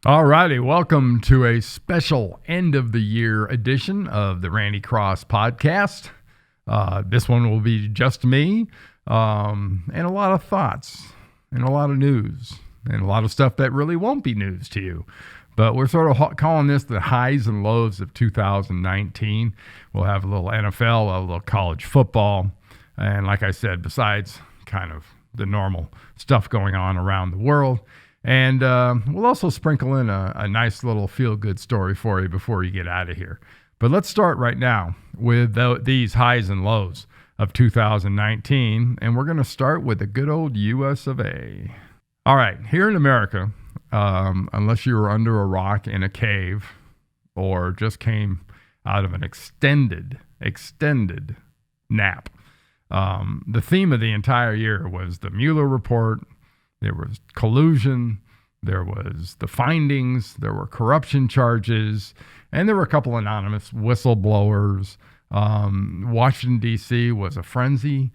All righty, welcome to a special end of the year edition of the Randy Cross podcast. This one will be just me and a lot of thoughts and a lot of news and a lot of stuff that really won't be news to you. But we're sort of calling this the highs and lows of 2019. We'll have a little NFL, a little college football, and like I said, besides kind of the normal stuff going on around the world. And we'll also sprinkle in a nice little feel-good story for you before you get out of here. But let's start right now with these highs and lows of 2019. And we're going to start with the good old US of A. All right, here in America, unless you were under a rock in a cave or just came out of an extended nap, the theme of the entire year was the Mueller report. There was collusion, there was the findings, there were corruption charges, and there were a couple anonymous whistleblowers. Washington, D.C. was a frenzy.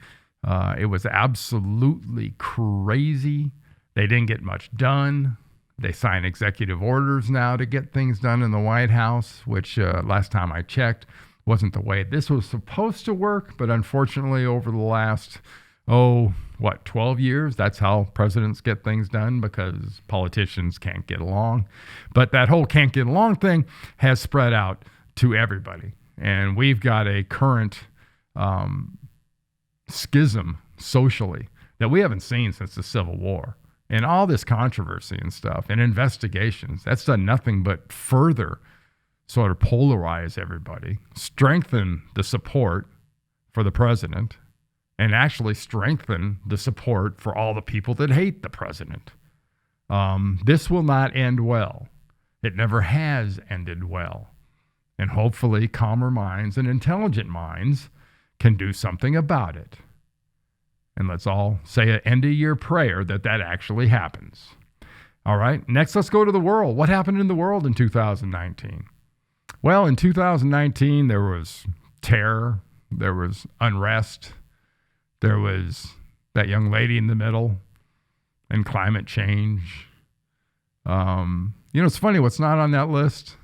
It was absolutely crazy. They didn't get much done. They sign executive orders now to get things done in the White House, which last time I checked wasn't the way this was supposed to work. But unfortunately, over the last 12 years. That's how presidents get things done, because politicians can't get along. But that whole can't get along thing has spread out to everybody. And we've got a current schism socially that we haven't seen since the Civil War. And all this controversy and stuff and investigations, that's done nothing but further sort of polarize everybody, strengthen the support for the president, and actually strengthen the support for all the people that hate the president. This will not end well. It never has ended well. And hopefully calmer minds and intelligent minds can do something about it. And let's all say an end-of-year prayer that actually happens. All right, next let's go to the world. What happened in the world in 2019? Well, in 2019, there was terror, there was unrest, there was that young lady in the middle, and climate change. It's funny, what's not on that list,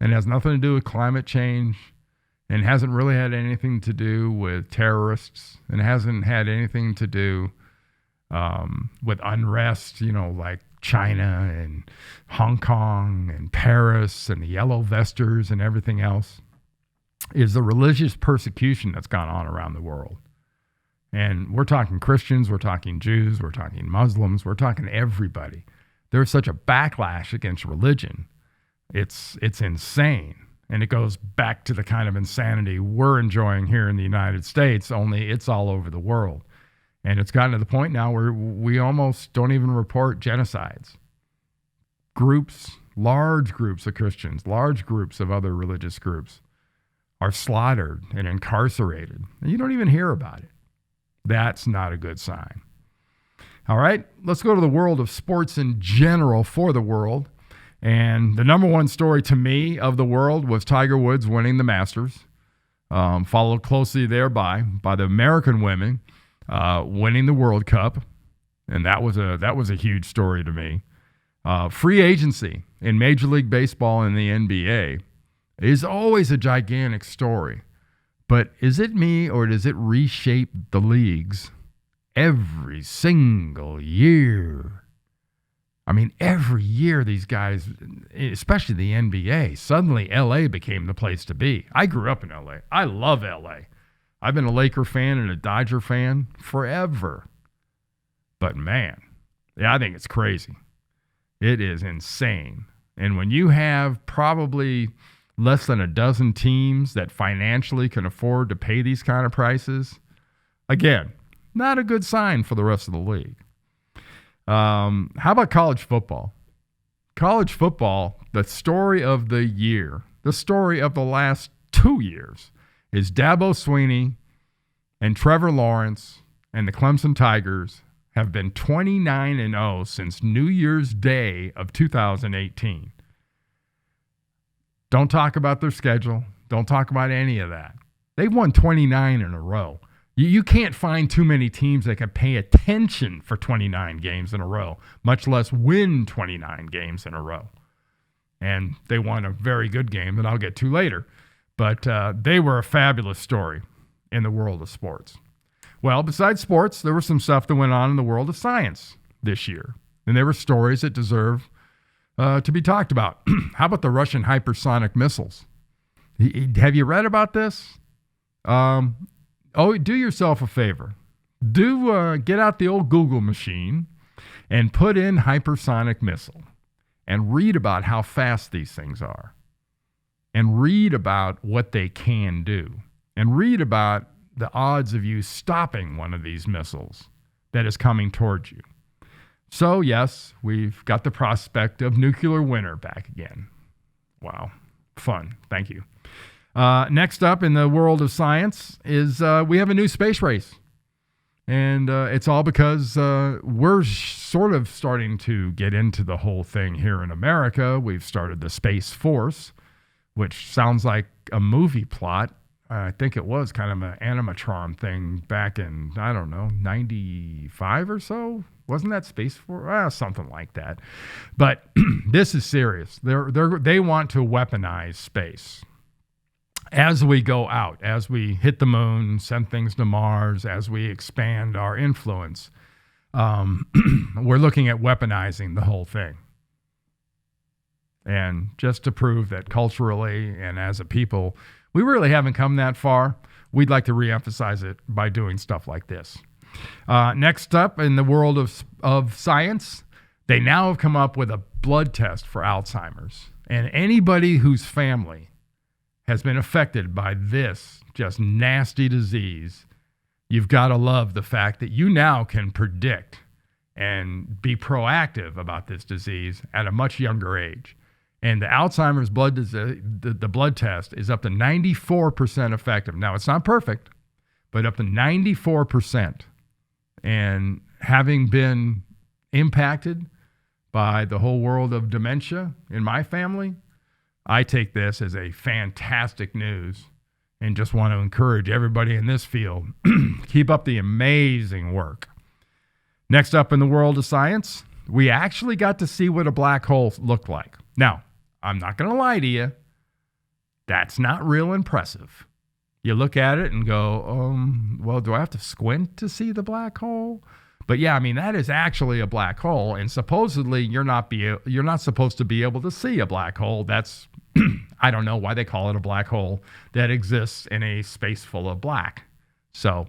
and it has nothing to do with climate change, and hasn't really had anything to do with terrorists, and hasn't had anything to do with unrest, like China and Hong Kong and Paris and the yellow vesters and everything else, is the religious persecution that's gone on around the world. And we're talking Christians, we're talking Jews, we're talking Muslims, we're talking everybody. There's such a backlash against religion. It's insane. And it goes back to the kind of insanity we're enjoying here in the United States, only it's all over the world. And it's gotten to the point now where we almost don't even report genocides. Large groups of Christians, large groups of other religious groups are slaughtered and incarcerated. And you don't even hear about it. That's not a good sign. All right, let's go to the world of sports in general for the world. And the number one story to me of the world was Tiger Woods winning the Masters, followed closely thereby by the American women winning the World Cup. And that was a huge story to me. Free agency in Major League Baseball and the NBA is always a gigantic story. But is it me, or does it reshape the leagues every single year? I mean, every year these guys, especially the NBA, suddenly LA became the place to be. I grew up in LA. I love LA. I've been a Laker fan and a Dodger fan forever. But man, I think it's crazy. It is insane. And when you have probably less than a dozen teams that financially can afford to pay these kind of prices, again, not a good sign for the rest of the league. How about college football? College football, the story of the year, the story of the last 2 years, is Dabo Swinney and Trevor Lawrence and the Clemson Tigers have been 29-0 since New Year's Day of 2018. Don't talk about their schedule. Don't talk about any of that. They've won 29 in a row. You can't find too many teams that can pay attention for 29 games in a row, much less win 29 games in a row. And they won a very good game that I'll get to later. But they were a fabulous story in the world of sports. Well, besides sports, there was some stuff that went on in the world of science this year. And there were stories that deserve to be talked about. How about the Russian hypersonic missiles? Have you read about this? Do yourself a favor. Get out the old Google machine and put in hypersonic missile and read about how fast these things are and read about what they can do and read about the odds of you stopping one of these missiles that is coming towards you. So, yes, we've got the prospect of nuclear winter back again. Wow. Fun. Thank you. Next up in the world of science is we have a new space race. And it's all because we're sort of starting to get into the whole thing here in America. We've started the Space Force, which sounds like a movie plot. I think it was kind of an animatron thing back in, 95 or so. Wasn't that Space Force? Something like that. But this is serious. They want to weaponize space. As we go out, as we hit the moon, send things to Mars, as we expand our influence, we're looking at weaponizing the whole thing. And just to prove that culturally and as a people, we really haven't come that far, we'd like to reemphasize it by doing stuff like this. Next up in the world of science, they now have come up with a blood test for Alzheimer's. And anybody whose family has been affected by this just nasty disease, you've got to love the fact that you now can predict and be proactive about this disease at a much younger age. And the Alzheimer's the blood test is up to 94% effective. Now, it's not perfect, but up to 94%. And having been impacted by the whole world of dementia in my family, I take this as a fantastic news and just want to encourage everybody in this field, keep up the amazing work. Next up in the world of science, we actually got to see what a black hole looked like. Now, I'm not going to lie to you. That's not real impressive. You look at it and go, well, do I have to squint to see the black hole? But yeah, I mean, that is actually a black hole, and supposedly you're not supposed to be able to see a black hole. That's, I don't know why they call it a black hole that exists in a space full of black. So,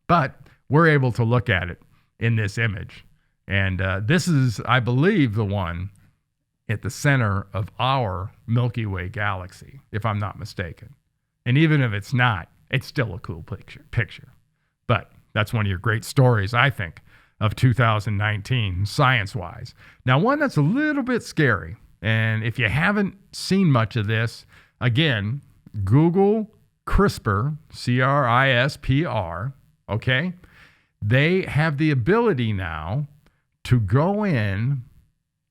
but we're able to look at it in this image. And this is, I believe, the one at the center of our Milky Way galaxy, if I'm not mistaken. And even if it's not, it's still a cool picture. But that's one of your great stories, I think, of 2019, science-wise. Now, one that's a little bit scary, and if you haven't seen much of this, again, Google CRISPR, CRISPR, okay? They have the ability now to go in,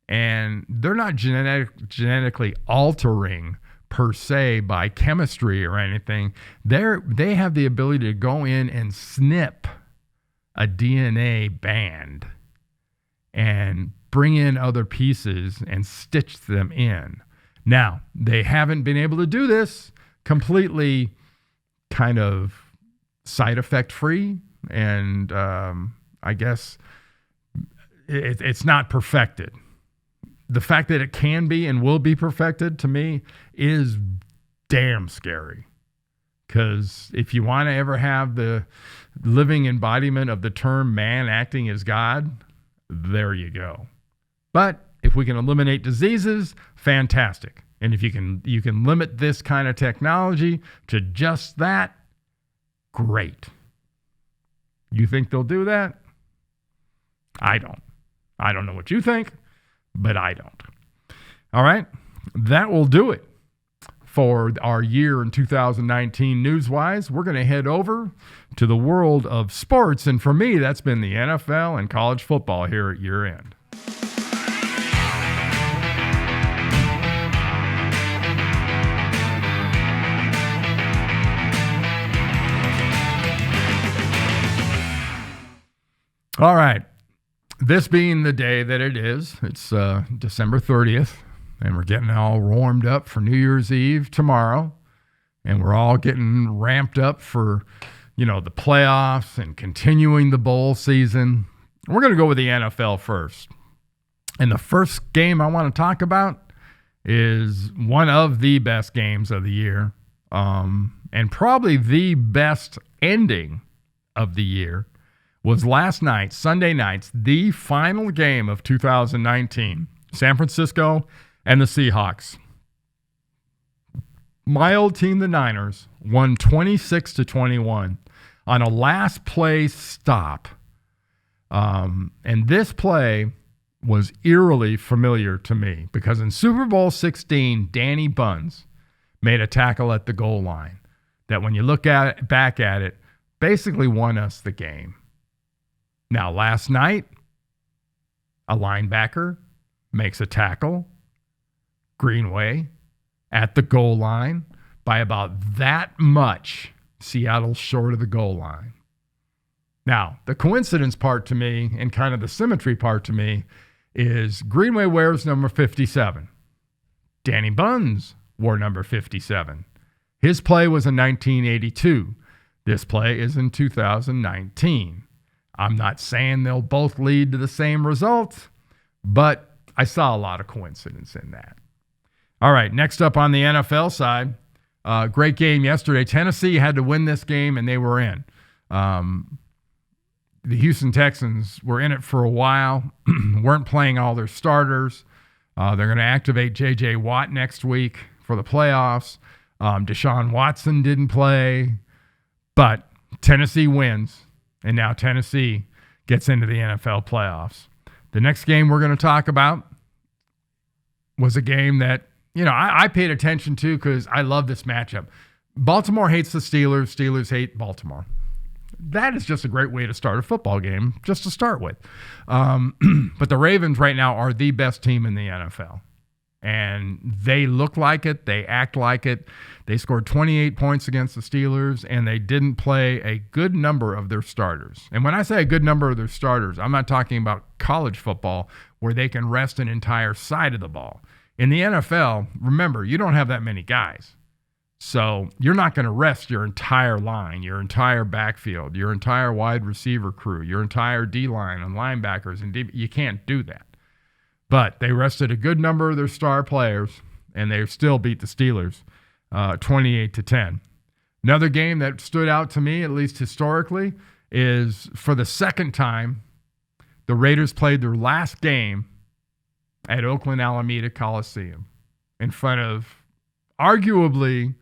and they're not genetically altering per se by chemistry or anything. They have the ability to go in and snip a DNA band and bring in other pieces and stitch them in. Now, they haven't been able to do this completely kind of side effect free, and I guess it's not perfected. The fact that it can be and will be perfected, to me, is damn scary. Because if you want to ever have the living embodiment of the term man acting as God, there you go. But if we can eliminate diseases, fantastic. And if you can limit this kind of technology to just that, great. You think they'll do that? I don't. I don't know what you think, but I don't. All right, that will do it for our year in 2019 news-wise. We're going to head over to the world of sports, and for me, that's been the NFL and college football here at year end. All right. This being the day that it is, it's December 30th, and we're getting all warmed up for New Year's Eve tomorrow, and we're all getting ramped up for, the playoffs and continuing the bowl season. We're going to go with the NFL first. And the first game I want to talk about is one of the best games of the year, and probably the best ending of the year, was last night, Sunday night, the final game of 2019, San Francisco and the Seahawks. My old team, the Niners, won 26-21 on a last play stop. And this play was eerily familiar to me because in Super Bowl 16, Danny Buns made a tackle at the goal line that, when you look back at it, basically won us the game. Now, last night, a linebacker makes a tackle, Greenway, at the goal line by about that much. Seattle's short of the goal line. Now, the coincidence part to me and kind of the symmetry part to me is Greenway wears number 57. Danny Buns wore number 57. His play was in 1982. This play is in 2019. I'm not saying they'll both lead to the same result, but I saw a lot of coincidence in that. All right, next up on the NFL side, great game yesterday. Tennessee had to win this game, and they were in. The Houston Texans were in it for a while, weren't playing all their starters. They're going to activate J.J. Watt next week for the playoffs. Deshaun Watson didn't play, but Tennessee wins, and now Tennessee gets into the NFL playoffs. The next game we're going to talk about was a game that, I paid attention to because I love this matchup. Baltimore hates the Steelers. Steelers hate Baltimore. That is just a great way to start a football game, just to start with. But the Ravens right now are the best team in the NFL. And they look like it. They act like it. They scored 28 points against the Steelers, and they didn't play a good number of their starters. And when I say a good number of their starters, I'm not talking about college football where they can rest an entire side of the ball. In the NFL, remember, you don't have that many guys. So you're not going to rest your entire line, your entire backfield, your entire wide receiver crew, your entire D-line and linebackers. And you can't do that. But they rested a good number of their star players, and they still beat the Steelers 28-10. Another game that stood out to me, at least historically, is for the second time, the Raiders played their last game at Oakland Alameda Coliseum in front of arguably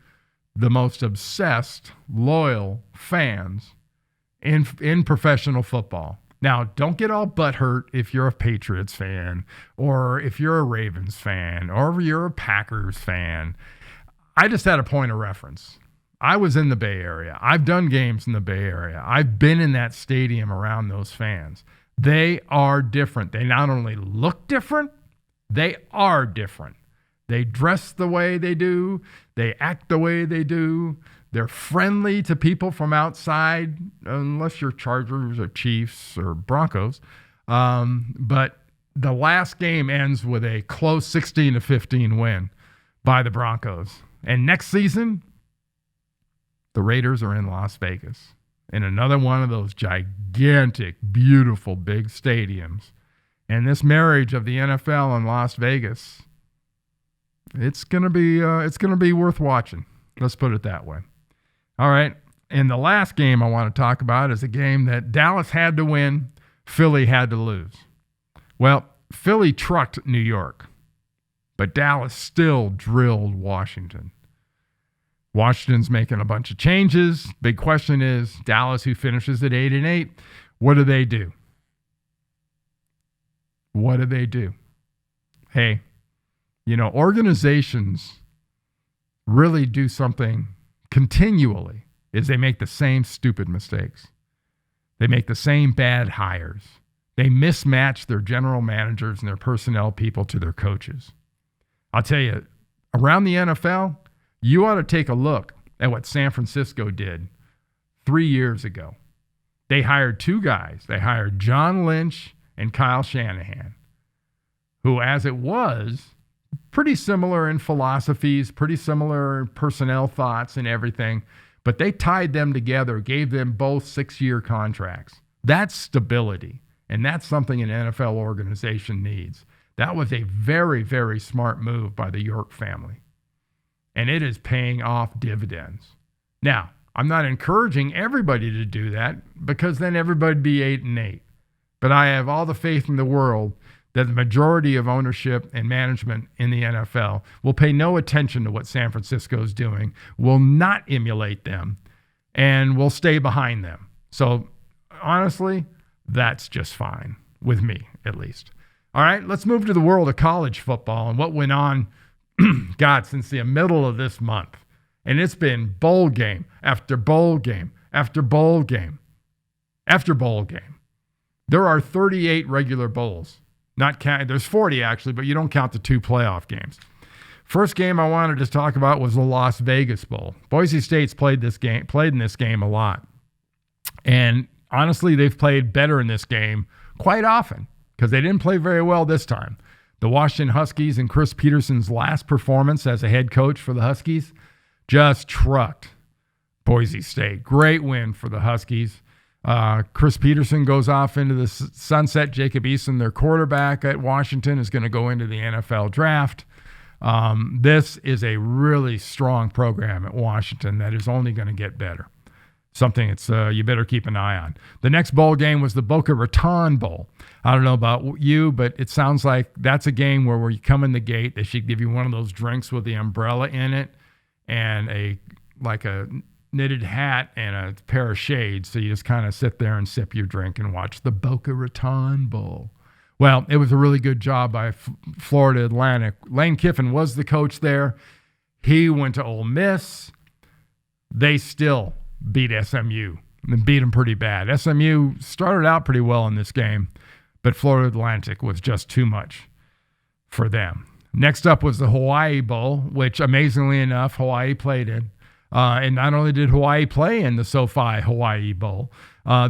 the most obsessed, loyal fans in professional football. Now, don't get all butthurt if you're a Patriots fan or if you're a Ravens fan or if you're a Packers fan. I just had a point of reference. I was in the Bay Area. I've done games in the Bay Area. I've been in that stadium around those fans. They are different. They not only look different, they are different. They dress the way they do. They act the way they do. They're friendly to people from outside, unless you're Chargers or Chiefs or Broncos. But the last game ends with a close 16-15 win by the Broncos. And next season, the Raiders are in Las Vegas in another one of those gigantic, beautiful, big stadiums. And this marriage of the NFL and Las Vegas, it's gonna be worth watching. Let's put it that way. All right. And the last game I want to talk about is a game that Dallas had to win, Philly had to lose. Well, Philly trucked New York, but Dallas still drilled Washington. Washington's making a bunch of changes. Big question is, Dallas, who finishes at 8-8, what do they do? What do they do? Hey, organizations really do something continually, is they make the same stupid mistakes. They make the same bad hires. They mismatch their general managers and their personnel people to their coaches. I'll tell you, around the NFL, you ought to take a look at what San Francisco did 3 years ago. They hired two guys. They hired John Lynch and Kyle Shanahan, who, as it was, pretty similar in philosophies, pretty similar in personnel thoughts and everything. But they tied them together, gave them both 6-year contracts. That's stability. And that's something an NFL organization needs. That was a very, very smart move by the York family. And it is paying off dividends. Now, I'm not encouraging everybody to do that because then everybody'd be 8-8. But I have all the faith in the world that the majority of ownership and management in the NFL will pay no attention to what San Francisco is doing, will not emulate them, and will stay behind them. So honestly, that's just fine with me, at least. All right, let's move to the world of college football and what went on, God, since the middle of this month. And it's been bowl game after bowl game after bowl game after bowl game. There are 38 regular bowls. There's 40 actually, but you don't count the 2 playoff games. First game I wanted to talk about was the Las Vegas Bowl. Boise State's played in this game a lot. And honestly, they've played better in this game quite often because they didn't play very well this time. The Washington Huskies and Chris Peterson's last performance as a head coach for the Huskies just trucked Boise State. Great win for the Huskies. Chris Peterson goes off into the sunset. Jacob Eason, their quarterback at Washington, is going to go into the NFL draft. This is a really strong program at Washington that is only going to get better. Something you better keep an eye on. The next bowl game was the Boca Raton Bowl. I don't know about you, but it sounds like that's a game where you come in the gate, they should give you one of those drinks with the umbrella in it and a knitted hat and a pair of shades, so you just kind of sit there and sip your drink and watch the Boca Raton Bowl. Well, it was a really good job by Florida Atlantic. Lane Kiffin was the coach there. He went to Ole Miss. They still beat SMU and beat them pretty bad. SMU started out pretty well in this game, but Florida Atlantic was just too much for them. Next up was the Hawaii Bowl, which amazingly enough, Hawaii played in. And not only did Hawaii play in the SoFi Hawaii Bowl,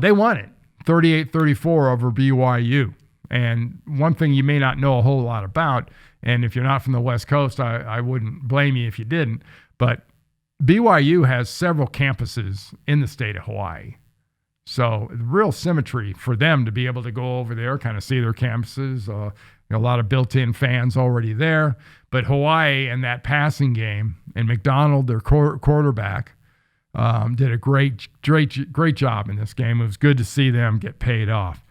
they won it 38-34 over BYU. And one thing you may not know a whole lot about, and if you're not from the West Coast, I wouldn't blame you if you didn't, but BYU has several campuses in the state of Hawaii. So real symmetry for them to be able to go over there, kind of see their campuses. A lot of built-in fans already there. But Hawaii and that passing game, and McDonald, their quarterback, did a great job in this game. It was good to see them get paid off.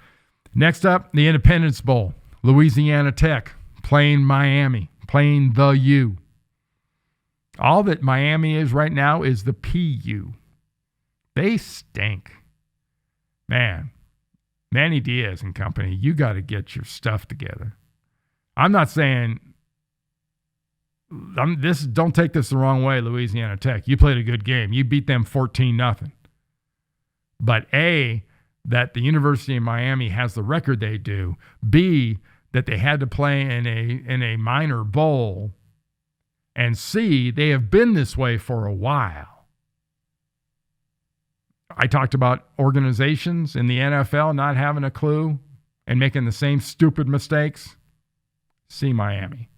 Next up, the Independence Bowl. Louisiana Tech playing Miami, playing the U. All that Miami is right now is the PU. They stink. Man, Manny Diaz and company, you got to get your stuff together. I'm not saying, don't take this the wrong way, Louisiana Tech. You played a good game. You beat them 14-0. But A, that the University of Miami has the record they do. B, that they had to play in a minor bowl. And C, they have been this way for a while. I talked about organizations in the NFL not having a clue and making the same stupid mistakes. See Miami.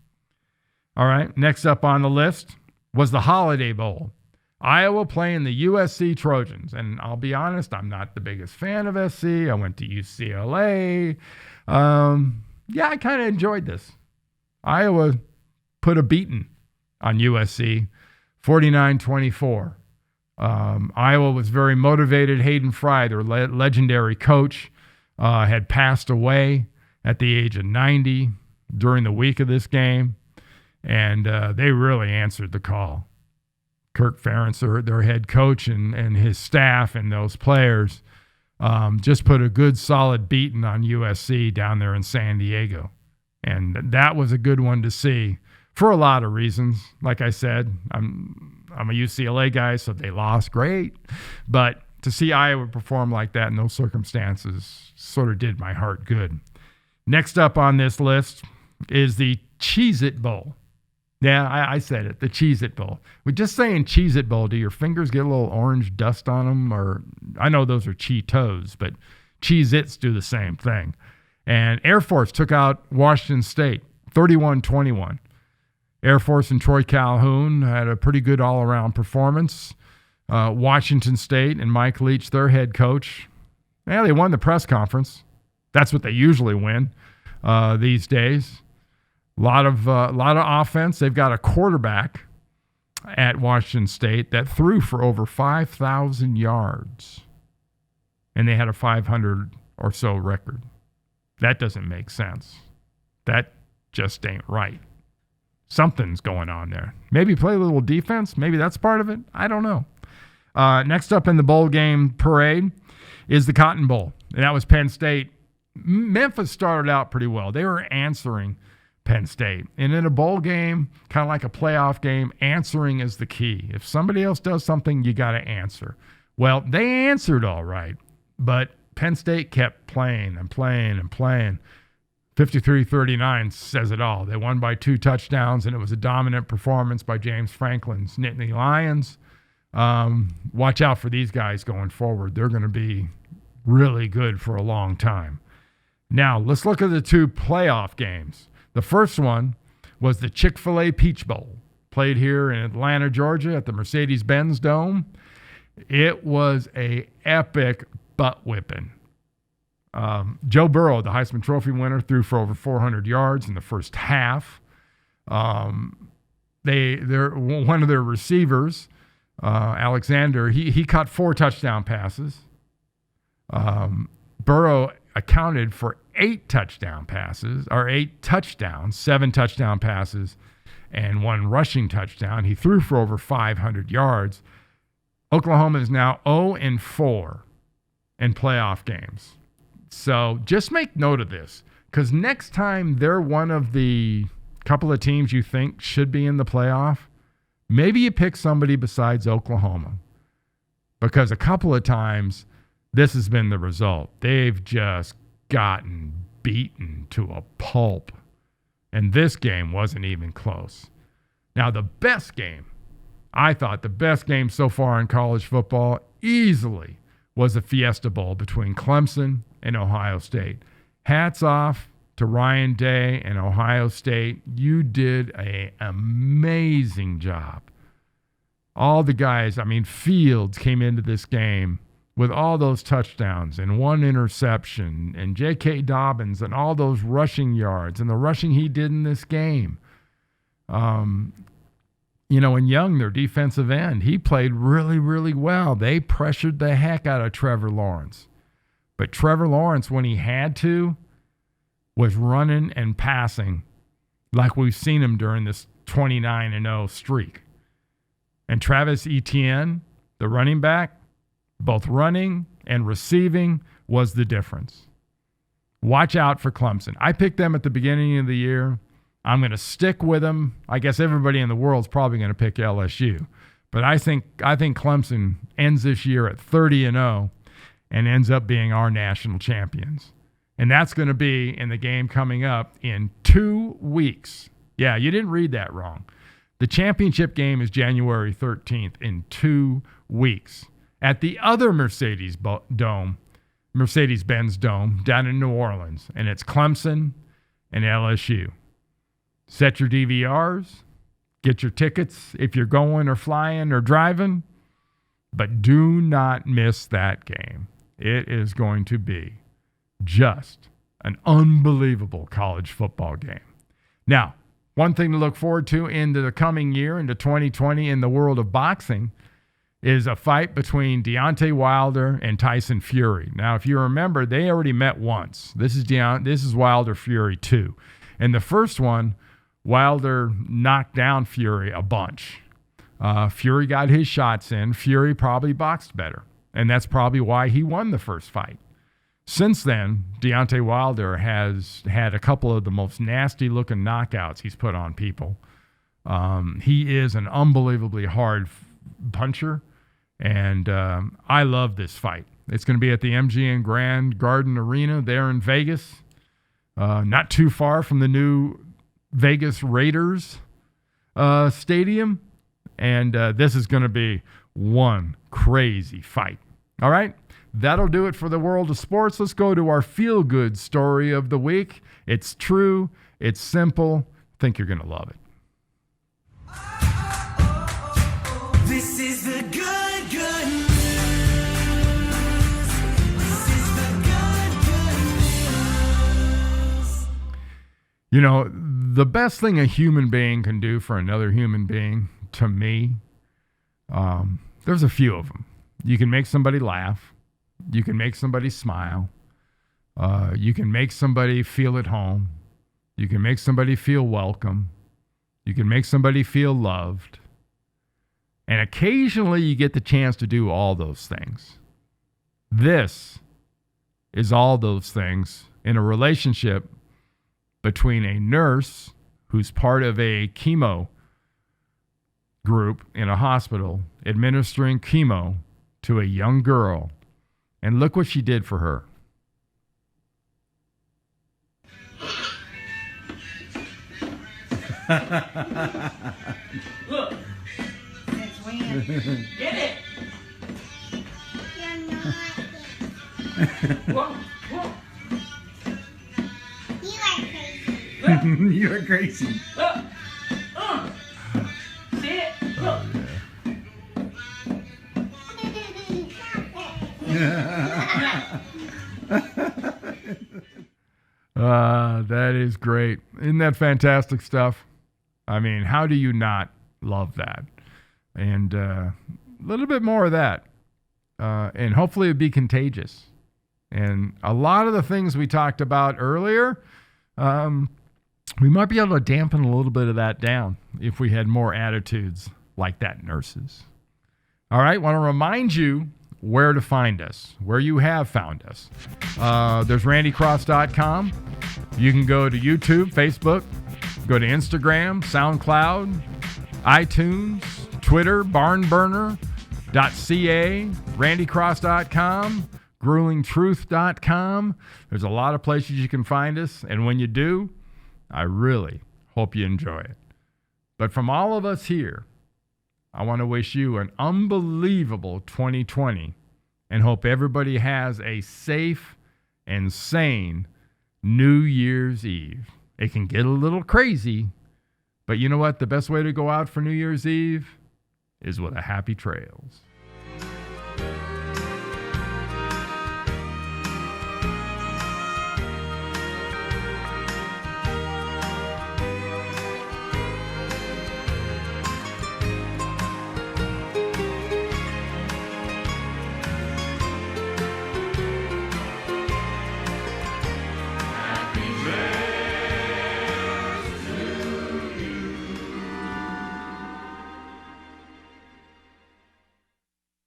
All right, next up on the list was the Holiday Bowl. Iowa playing the USC Trojans. And I'll be honest, I'm not the biggest fan of SC. I went to UCLA. I kind of enjoyed this. Iowa put a beating on USC, 49-24. Iowa was very motivated. Hayden Fry, their legendary coach, had passed away at the age of 90 during the week of this game, and they really answered the call. Kirk Ferentz, their head coach, and his staff and those players just put a good, solid beating on USC down there in San Diego. And that was a good one to see for a lot of reasons. Like I said, I'm a UCLA guy, so they lost. Great. But to see Iowa perform like that in those circumstances sort of did my heart good. Next up on this list is the Cheez-It Bowl. Yeah, I said it, the Cheez-It Bowl. We're just saying Cheez-It Bowl. Do your fingers get a little orange dust on them? Or I know those are Cheetos, but Cheez-Its do the same thing. And Air Force took out Washington State, 31-21. Air Force and Troy Calhoun had a pretty good all-around performance. Washington State and Mike Leach, their head coach, they won the press conference. That's what they usually win these days. A lot of offense. They've got a quarterback at Washington State that threw for over 5,000 yards, and they had a 500 or so record. That doesn't make sense. That just ain't right. Something's going on there. Maybe play a little defense. Maybe that's part of it. I don't know. Next up in the bowl game parade is the Cotton Bowl. And that was Penn State. Memphis started out pretty well. They were answering Penn State. And in a bowl game, kind of like a playoff game, answering is the key. If somebody else does something, you got to answer. Well, they answered all right, but Penn State kept playing and playing and playing. 53-39 says it all. They won by 2 touchdowns, and it was a dominant performance by James Franklin's Nittany Lions. Watch out for these guys going forward. They're going to be really good for a long time. Now, let's look at the 2 playoff games. The first one was the Chick-fil-A Peach Bowl, played here in Atlanta, Georgia at the Mercedes-Benz Dome. It was a epic butt-whipping. Joe Burrow, the Heisman Trophy winner, threw for over 400 yards in the first half. One of their receivers, Alexander, he caught 4 touchdown passes. Burrow accounted for 8 touchdown passes, or 8 touchdowns, 7 touchdown passes, and 1 rushing touchdown. He threw for over 500 yards. Oklahoma is now 0-4 in playoff games. So just make note of this, because next time they're one of the couple of teams you think should be in the playoff, maybe you pick somebody besides Oklahoma, because a couple of times this has been the result. They've just gotten beaten to a pulp, and this game wasn't even close. Now, the best game, I thought the best game so far in college football easily was the Fiesta Bowl between Clemson and Ohio State. Hats off to Ryan Day and Ohio State. You did an amazing job. All the guys, Fields came into this game with all those touchdowns and 1 interception, and J.K. Dobbins and all those rushing yards and the rushing he did in this game. And Young, their defensive end, he played really, really well. They pressured the heck out of Trevor Lawrence. But Trevor Lawrence, when he had to, was running and passing like we've seen him during this 29-0 streak. And Travis Etienne, the running back, both running and receiving was the difference. Watch out for Clemson. I picked them at the beginning of the year. I'm going to stick with them. I guess everybody in the world is probably going to pick LSU. But I think Clemson ends this year at 30-0 and ends up being our national champions. And that's going to be in the game coming up in 2 weeks. Yeah, you didn't read that wrong. The championship game is January 13th in 2 weeks at the other Mercedes-Benz Dome down in New Orleans. And it's Clemson and LSU. Set your DVRs, get your tickets if you're going or flying or driving, but do not miss that game. It is going to be just an unbelievable college football game. Now, one thing to look forward to into the coming year, into 2020 in the world of boxing, is a fight between Deontay Wilder and Tyson Fury. Now, if you remember, they already met once. This is Wilder Fury 2. And the first one, Wilder knocked down Fury a bunch. Fury got his shots in. Fury probably boxed better, and that's probably why he won the first fight. Since then, Deontay Wilder has had a couple of the most nasty-looking knockouts he's put on people. He is an unbelievably hard puncher, and I love this fight. It's going to be at the MGM Grand Garden Arena there in Vegas, not too far from the new Vegas Raiders stadium, and this is going to be one crazy fight. All right, that'll do it for the world of sports. Let's go to our feel-good story of the week. It's true. It's simple. I think you're going to love it. This is the good news. This is the good news. You know, the best thing a human being can do for another human being, to me, there's a few of them. You can make somebody laugh. You can make somebody smile. You can make somebody feel at home. You can make somebody feel welcome. You can make somebody feel loved. And occasionally you get the chance to do all those things. This is all those things in a relationship between a nurse who's part of a chemo group in a hospital administering chemo to a young girl. And look what she did for her. Look. Since when? Get it. Whoa, whoa. You are crazy. Look. See it? Look. That is great. Isn't that fantastic stuff? I mean, how do you not love that? And a little bit more of that. And hopefully it'd be contagious. And a lot of the things we talked about earlier, we might be able to dampen a little bit of that down if we had more attitudes like that, nurses. All right, want to remind you where to find us, where you have found us. There's randycross.com. You can go to YouTube, Facebook, go to Instagram, SoundCloud, iTunes, Twitter, barnburner.ca, randycross.com, gruelingtruth.com. There's a lot of places you can find us, and when you do, I really hope you enjoy it. But from all of us here, I want to wish you an unbelievable 2020 and hope everybody has a safe and sane New Year's Eve. It can get a little crazy, but you know what? The best way to go out for New Year's Eve is with a happy trails.